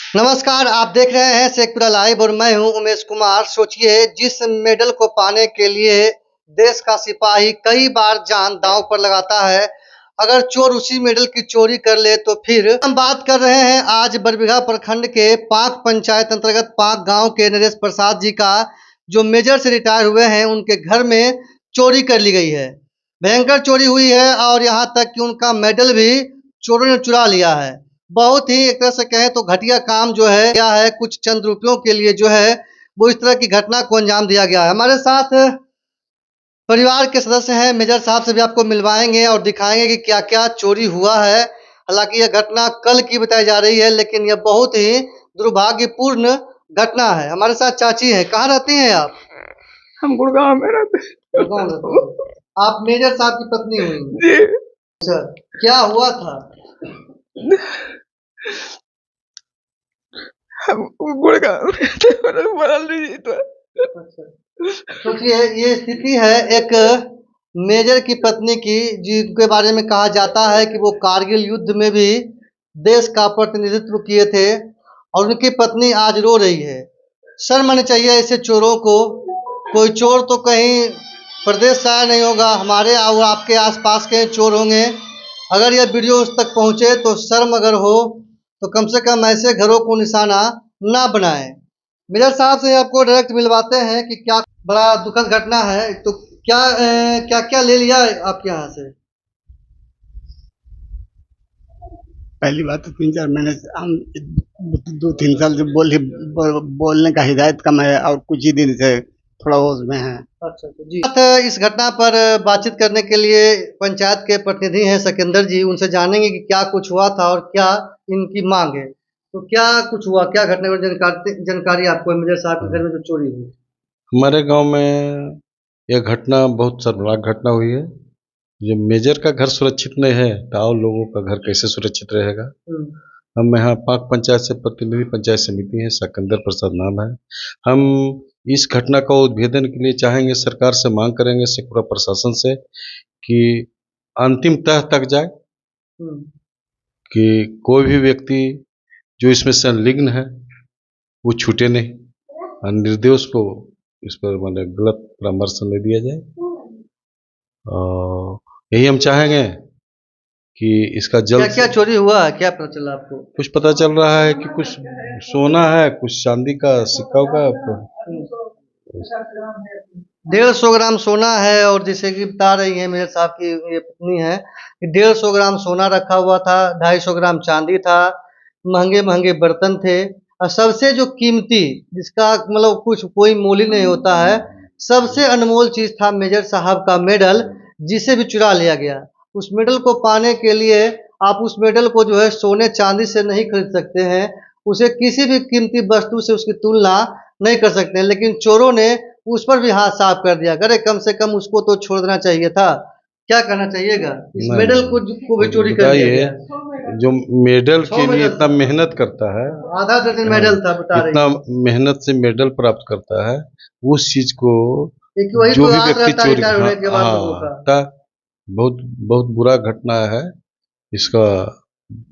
नमस्कार, आप देख रहे हैं शेखपुरा लाइव और मैं हूं उमेश कुमार। सोचिए, जिस मेडल को पाने के लिए देश का सिपाही कई बार जान दांव पर लगाता है, अगर चोर उसी मेडल की चोरी कर ले तो फिर हम बात कर रहे हैं आज बरबीघा प्रखंड के पाक पंचायत अंतर्गत पाक गांव के नरेश प्रसाद जी का, जो मेजर से रिटायर हुए हैं। उनके घर में चोरी कर ली गई है, भयंकर चोरी हुई है और यहाँ तक कि उनका मेडल भी चोरों ने चुरा लिया है। बहुत ही एक तरह से कहें तो घटिया काम जो है क्या है, कुछ चंद रुपयों के लिए जो है वो इस तरह की घटना को अंजाम दिया गया है। हमारे साथ परिवार के सदस्य हैं, मेजर साहब से भी आपको मिलवाएंगे और दिखाएंगे कि क्या क्या चोरी हुआ है। हालांकि यह घटना कल की बताई जा रही है, लेकिन यह बहुत ही दुर्भाग्यपूर्ण घटना है। हमारे साथ चाची हैं। कहाँ रहती हैं आप? हम गुड़गांव में रहते हैं। गुड़गांव रहते हैं। आप मेजर साहब की पत्नी हुई? जी। अच्छा, क्या हुआ था? हम गुड़गांव में रहते हैं, बदल दीजिए तो। सोचिए, ये स्थिति है एक मेजर की पत्नी की, जिनके बारे में कहा जाता है कि वो कारगिल युद्ध में भी देश का प्रतिनिधित्व किए थे और उनकी पत्नी आज रो रही है। शर्म आनी चाहिए ऐसे चोरों को। कोई चोर तो कहीं प्रदेश से आया नहीं होगा, हमारे और आपके आसपास के चोर होंगे। अगर यह वीडियो उस तक पहुंचे तो शर्म अगर हो तो कम से कम ऐसे घरों को निशाना ना बनाएं। मेजर साहब से आपको डायरेक्ट मिलवाते हैं कि क्या बड़ा दुखद घटना है। तो क्या क्या क्या ले लिया आपके यहाँ से? पहली बात तो 3-4 महीने से हम 2-3 साल से बोलने का हिदायत कम है और कुछ ही दिन से थोड़ा होश में है। अच्छा जी। इस घटना पर बातचीत करने के लिए पंचायत के प्रतिनिधि हैं सिकंदर जी, उनसे जानेंगे कि क्या कुछ हुआ था और क्या इनकी मांग है। तो क्या कुछ हुआ, क्या घटना की जानकारी आपको है मेजर साहब के घर में जो चोरी हुई? हमारे गांव में यह घटना बहुत शर्मनाक घटना हुई है। जो मेजर का घर सुरक्षित नहीं है तो और लोगों का घर कैसे सुरक्षित रहेगा। हम यहाँ पाक पंचायत से प्रतिनिधि पंचायत समिति है, सिकंदर प्रसाद नाम है। हम इस घटना का उद्भेदन के लिए चाहेंगे, सरकार से मांग करेंगे, शेखपुरा प्रशासन से कि अंतिम तह तक जाए कि कोई भी व्यक्ति जो इसमें संलिग्न है वो छूटे नहीं और निर्दोष को इस पर माने गलत परामर्श नहीं दिया जाए। और यही हम चाहेंगे कि इसका जल्द। क्या क्या चोरी हुआ है, क्या पता चला आपको? कुछ पता चल रहा है कि कुछ सोना है, कुछ चांदी का सिक्का का 150 ग्राम सोना है और जैसे कि बता रही है मेरे साहब की ये पत्नी है कि 150 ग्राम सोना रखा हुआ था, 250 ग्राम चांदी था, महंगे महंगे बर्तन थे और सबसे जो कीमती, जिसका मतलब कुछ कोई मोल ही नहीं होता है, सबसे अनमोल चीज था मेजर साहब का मेडल, जिसे भी चुरा लिया गया। उस मेडल को पाने के लिए आप उस मेडल को जो है सोने चांदी से नहीं खरीद सकते हैं, उसे किसी भी कीमती वस्तु से उसकी तुलना नहीं कर सकते हैं। लेकिन चोरों ने उस पर भी हाथ साफ कर दिया। अरे कम से कम उसको तो छोड़ देना चाहिए था। क्या करना चाहिएगा? इस मेडल को भी चोरी कर लिया गया। जो मेडल के लिए इतना मेहनत करता है, आधा दर्जन मेडल था, बता रही इतना मेहनत से मेडल प्राप्त करता है, उस चीज को वही जो तो भी आस व्यक्ति रहता है चोरी, रिटायर होने के बाद लोगों का। बहुत बहुत बुरा घटना है। इसका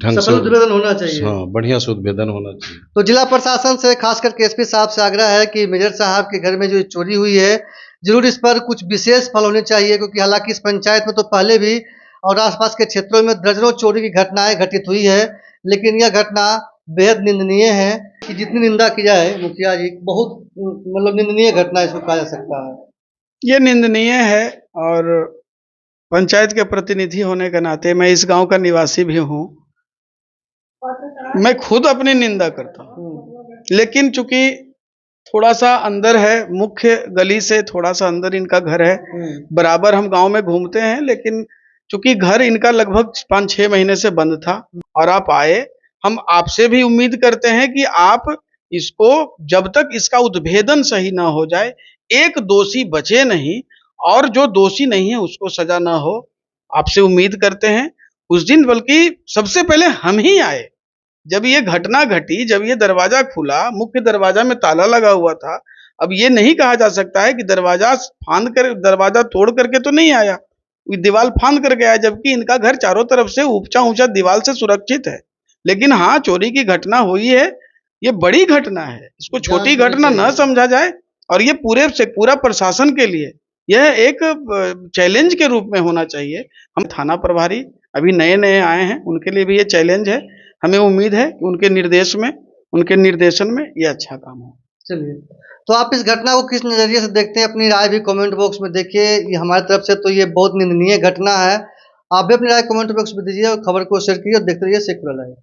ढंग से सफल उद्भेदन होना चाहिए। हाँ, बढ़िया से उद्भेदन होना चाहिए। तो जिला प्रशासन से खास करके एसपी साहब से आग्रह है कि मेजर साहब के घर में जो चोरी हुई है, जरूर इस पर कुछ विशेष फल होने चाहिए, क्योंकि हालांकि इस पंचायत में तो पहले भी और आसपास के क्षेत्रों में दर्जनों चोरी की घटनाएं घटित हुई है, लेकिन यह घटना बेहद निंदनीय है। कि जितनी निंदा की जाए मुखिया जी, बहुत मतलब निंदनीय घटना इसको कहा जा सकता है। ये निंदनीय है और पंचायत के प्रतिनिधि होने के नाते मैं इस गांव का निवासी भी हूँ, मैं खुद अपनी निंदा करता हूँ। लेकिन चूंकि थोड़ा सा अंदर है, मुख्य गली से थोड़ा सा अंदर इनका घर है, बराबर हम गांव में घूमते हैं, लेकिन चूंकि घर इनका लगभग 5-6 महीने से बंद था और आप आए, हम आपसे भी उम्मीद करते हैं कि आप इसको, जब तक इसका उद्भेदन सही ना हो जाए, एक दोषी बचे नहीं और जो दोषी नहीं है उसको सजा ना हो, आपसे उम्मीद करते हैं। उस दिन बल्कि सबसे पहले हम ही आए जब ये घटना घटी, जब ये दरवाजा खुला, मुख्य दरवाजा में ताला लगा हुआ था। अब ये नहीं कहा जा सकता है कि दरवाजा तोड़ करके तो नहीं आया, दीवार फांद करके आया, जबकि इनका घर चारों तरफ से ऊंचा ऊंचा दीवार से सुरक्षित है। लेकिन हाँ, चोरी की घटना हुई है ये बड़ी घटना है, इसको छोटी जांच घटना होनी न चाहिए। समझा जाए। और ये पूरा प्रशासन के लिए यह एक चैलेंज के रूप में होना चाहिए। हम थाना प्रभारी अभी नए नए आए हैं, उनके लिए भी ये चैलेंज है। हमें उम्मीद है कि उनके निर्देशन में ये अच्छा काम हो। चलिए, तो आप इस घटना को किस नज़रिए से देखते हैं? अपनी राय भी कमेंट बॉक्स में देखिए। ये हमारी तरफ से तो ये बहुत निंदनीय घटना है। आप भी अपनी राय कमेंट बॉक्स में दीजिए और खबर को शेयर कीजिए और देखते रहिए शेखपुरा लाइव।